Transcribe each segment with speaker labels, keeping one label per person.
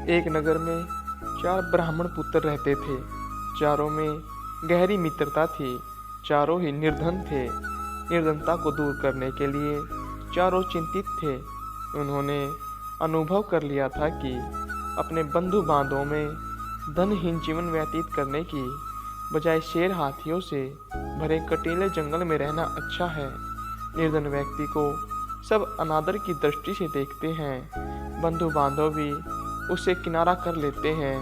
Speaker 1: एक नगर में 4 ब्राह्मण पुत्र रहते थे। चारों में गहरी मित्रता थी। चारों ही निर्धन थे। निर्धनता को दूर करने के लिए चारों चिंतित थे। उन्होंने अनुभव कर लिया था कि अपने बंधु बांधों में धनहीन जीवन व्यतीत करने की बजाय शेर हाथियों से भरे कटीले जंगल में रहना अच्छा है। निर्धन व्यक्ति को सब अनादर की दृष्टि से देखते हैं। बंधु बांधव भी उसे किनारा कर लेते हैं।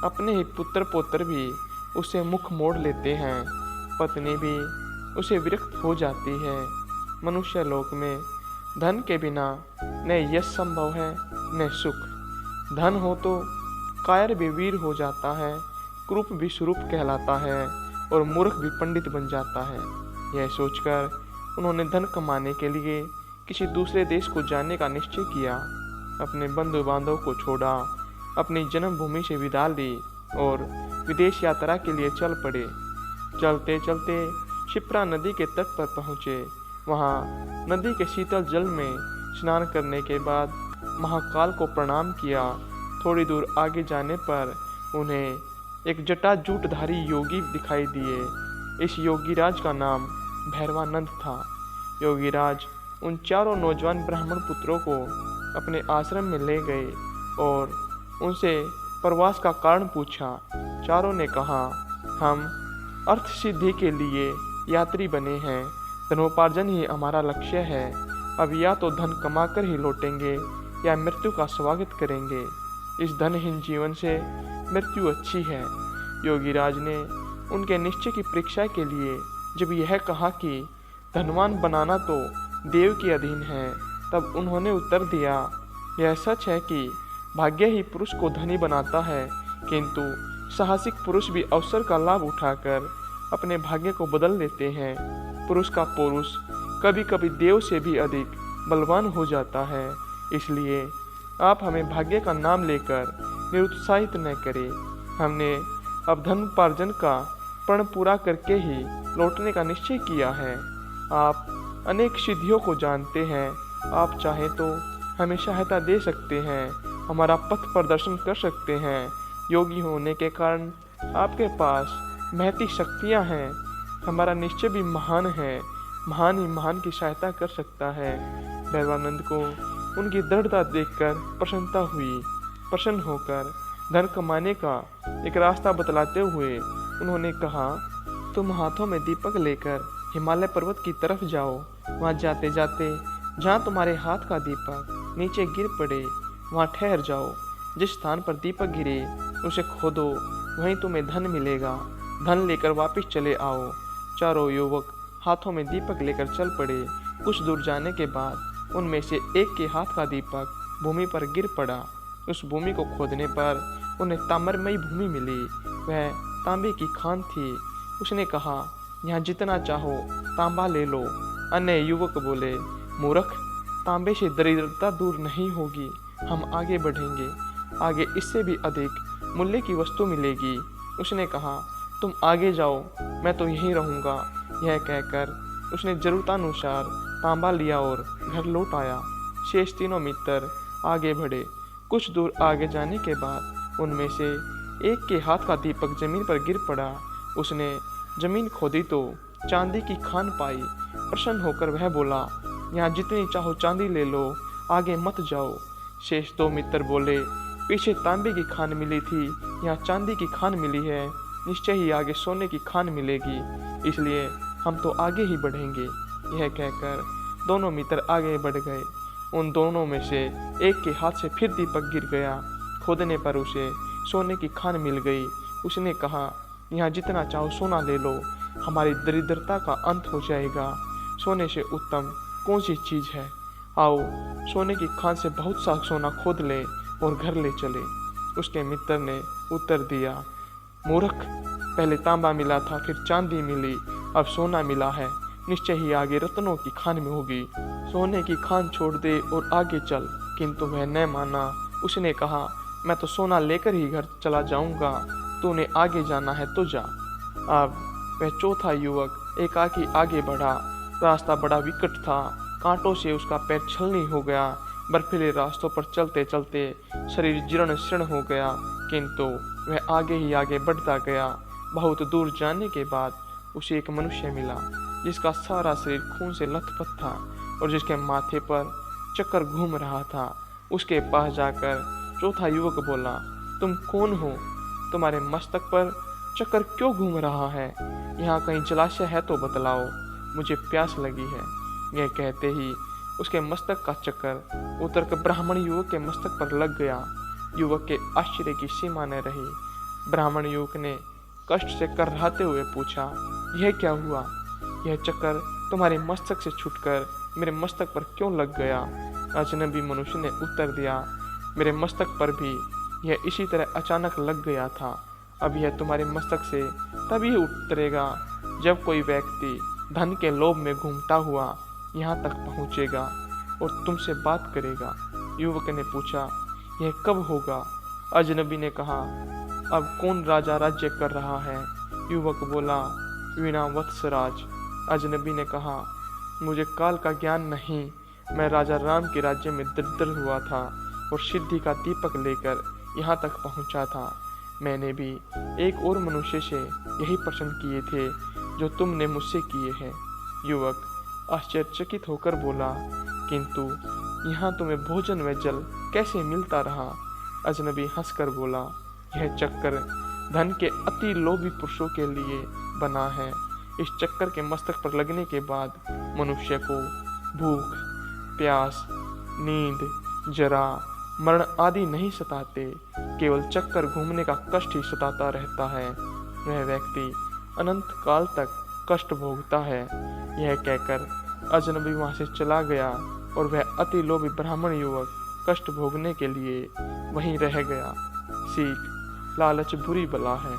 Speaker 1: अपने ही पुत्र पौत्र भी उसे मुख मोड़ लेते हैं। पत्नी भी उसे विरक्त हो जाती है। मनुष्य लोक में धन के बिना न यश संभव है न सुख। धन हो तो कायर भी वीर हो जाता है, क्रूप भी स्वरूप कहलाता है और मूर्ख भी पंडित बन जाता है। यह सोचकर उन्होंने धन कमाने के लिए किसी दूसरे देश को जाने का निश्चय किया। अपने बंधु बांधव को छोड़ा, अपनी जन्मभूमि से विदा ली और विदेश यात्रा के लिए चल पड़े। चलते चलते शिप्रा नदी के तट पर पहुँचे। वहाँ नदी के शीतल जल में स्नान करने के बाद महाकाल को प्रणाम किया। थोड़ी दूर आगे जाने पर उन्हें एक जटाजूटधारी योगी दिखाई दिए। इस योगीराज का नाम भैरवानंद था। योगीराज उन चारों नौजवान ब्राह्मण पुत्रों को अपने आश्रम में ले गए और उनसे प्रवास का कारण पूछा। चारों ने कहा, हम अर्थ सिद्धि के लिए यात्री बने हैं। धनोपार्जन ही हमारा लक्ष्य है। अब या तो धन कमाकर ही लौटेंगे या मृत्यु का स्वागत करेंगे। इस धनहीन जीवन से मृत्यु अच्छी है। योगीराज ने उनके निश्चय की परीक्षा के लिए जब यह कहा कि धनवान बनाना तो देव के अधीन है, तब उन्होंने उत्तर दिया, यह सच है कि भाग्य ही पुरुष को धनी बनाता है, किंतु साहसिक पुरुष भी अवसर का लाभ उठाकर अपने भाग्य को बदल लेते हैं। पुरुष का पौरुष कभी कभी देव से भी अधिक बलवान हो जाता है। इसलिए आप हमें भाग्य का नाम लेकर निरुत्साहित न करें। हमने अब धनोपार्जन का प्रण पूरा करके ही लौटने का निश्चय किया है। आप अनेक सिद्धियों को जानते हैं। आप चाहें तो हमें सहायता दे सकते हैं, हमारा पथ प्रदर्शन कर सकते हैं। योगी होने के कारण आपके पास महती शक्तियाँ हैं। हमारा निश्चय भी महान है। महान ही महान की सहायता कर सकता है। भैरवानंद को उनकी दृढ़ता देखकर प्रसन्नता हुई। प्रसन्न होकर धन कमाने का एक रास्ता बतलाते हुए उन्होंने कहा, तुम हाथों में दीपक लेकर हिमालय पर्वत की तरफ जाओ। वहाँ जाते जाते जहाँ तुम्हारे हाथ का दीपक नीचे गिर पड़े, वहाँ ठहर जाओ। जिस स्थान पर दीपक गिरे उसे खोदो, वहीं तुम्हें धन मिलेगा। धन लेकर वापस चले आओ। चारों युवक हाथों में दीपक लेकर चल पड़े। कुछ दूर जाने के बाद उनमें से एक के हाथ का दीपक भूमि पर गिर पड़ा। उस भूमि को खोदने पर उन्हें ताम्रमयी भूमि मिली। वह तांबे की खान थी। उसने कहा, यहाँ जितना चाहो तांबा ले लो। अन्य युवक बोले, मूर्ख, तांबे से दरिद्रता दूर नहीं होगी। हम आगे बढ़ेंगे, आगे इससे भी अधिक मूल्य की वस्तु मिलेगी। उसने कहा, तुम आगे जाओ, मैं तो यहीं रहूँगा। यह कहकर उसने जरूरतानुसार तांबा लिया और घर लौट आया। शेष तीनों मित्र आगे बढ़े। कुछ दूर आगे जाने के बाद उनमें से एक के हाथ का दीपक जमीन पर गिर पड़ा। उसने जमीन खोदी तो चांदी की खान पाई। प्रसन्न होकर वह बोला, यहाँ जितनी चाहो चांदी ले लो, आगे मत जाओ। शेष दो मित्र बोले, पीछे तांबे की खान मिली थी, यहाँ चांदी की खान मिली है। निश्चय ही आगे सोने की खान मिलेगी, इसलिए हम तो आगे ही बढ़ेंगे। यह कहकर दोनों मित्र आगे बढ़ गए। उन दोनों में से एक के हाथ से फिर दीपक गिर गया। खोदने पर उसे सोने की खान मिल गई। उसने कहा, यहाँ जितना चाहो सोना ले लो, हमारी दरिद्रता का अंत हो जाएगा। सोने से उत्तम कौन सी चीज़ है? आओ, सोने की खान से बहुत सा सोना खोद ले और घर ले चले। उसके मित्र ने उत्तर दिया, मूर्ख, पहले तांबा मिला था, फिर चांदी मिली, अब सोना मिला है। निश्चय ही आगे रत्नों की खान में होगी। सोने की खान छोड़ दे और आगे चल। किंतु वह न माना। उसने कहा, मैं तो सोना लेकर ही घर चला जाऊंगा। तूने आगे जाना है तो जा। अब वह चौथा युवक एकाकी आगे बढ़ा। रास्ता बड़ा विकट था। कांटों से उसका पैर छलनी हो गया। बर्फीले रास्तों पर चलते चलते शरीर जीर्ण शीर्ण हो गया, किंतु वह आगे ही आगे बढ़ता गया। बहुत दूर जाने के बाद उसे एक मनुष्य मिला जिसका सारा शरीर खून से लथपथ था और जिसके माथे पर चक्कर घूम रहा था। उसके पास जाकर चौथा युवक बोला, तुम कौन हो? तुम्हारे मस्तक पर चक्कर क्यों घूम रहा है? यहाँ कहीं जलाशय है तो बतलाओ, मुझे प्यास लगी है। यह कहते ही उसके मस्तक का चक्कर उतरकर ब्राह्मण युवक के मस्तक पर लग गया। युवक के आश्चर्य की सीमा न रही। ब्राह्मण युवक ने कष्ट से कर्राते हुए पूछा, यह क्या हुआ? यह चक्कर तुम्हारे मस्तक से छूटकर मेरे मस्तक पर क्यों लग गया? अजनबी मनुष्य ने उत्तर दिया, मेरे मस्तक पर भी यह इसी तरह अचानक लग गया था। अब यह तुम्हारे मस्तक से तभी उतरेगा जब कोई व्यक्ति धन के लोभ में घूमता हुआ यहाँ तक पहुँचेगा और तुमसे बात करेगा। युवक ने पूछा, यह कब होगा? अजनबी ने कहा, अब कौन राजा राज्य कर रहा है? युवक बोला, वीणा वत्सराज। अजनबी ने कहा, मुझे काल का ज्ञान नहीं, मैं राजा राम के राज्य में दरिद्र हुआ था और सिद्धि का दीपक लेकर यहाँ तक पहुँचा था। मैंने भी एक और मनुष्य से यही प्रश्न किए थे जो तुमने मुझसे किए हैं। युवक आश्चर्यचकित होकर बोला, किंतु यहाँ तुम्हें भोजन व जल कैसे मिलता रहा? अजनबी हंसकर बोला, यह चक्कर धन के अति लोभी पुरुषों के लिए बना है। इस चक्कर के मस्तक पर लगने के बाद मनुष्य को भूख, प्यास, नींद, जरा, मरण आदि नहीं सताते, केवल चक्कर घूमने का कष्ट ही सताता रहता है। वह व्यक्ति अनंत काल तक कष्ट भोगता है। यह कहकर अजनबी वहां से चला गया और वह अति लोभी ब्राह्मण युवक कष्ट भोगने के लिए वहीं रह गया। सीख, लालच बुरी बला है।